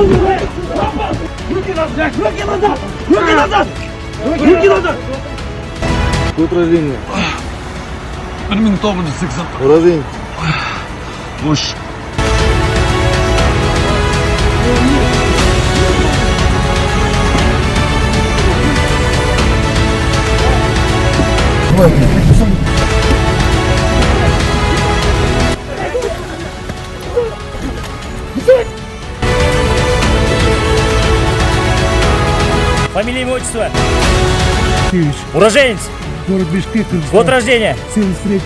Руки назад! Руки назад! Руки назад! Руки назад! Тут рождение. Перментованный сексом. Рождение. Уж. Фамилия, имя, отчество. Уроженец. Город Бишкек. Год рождения. 73.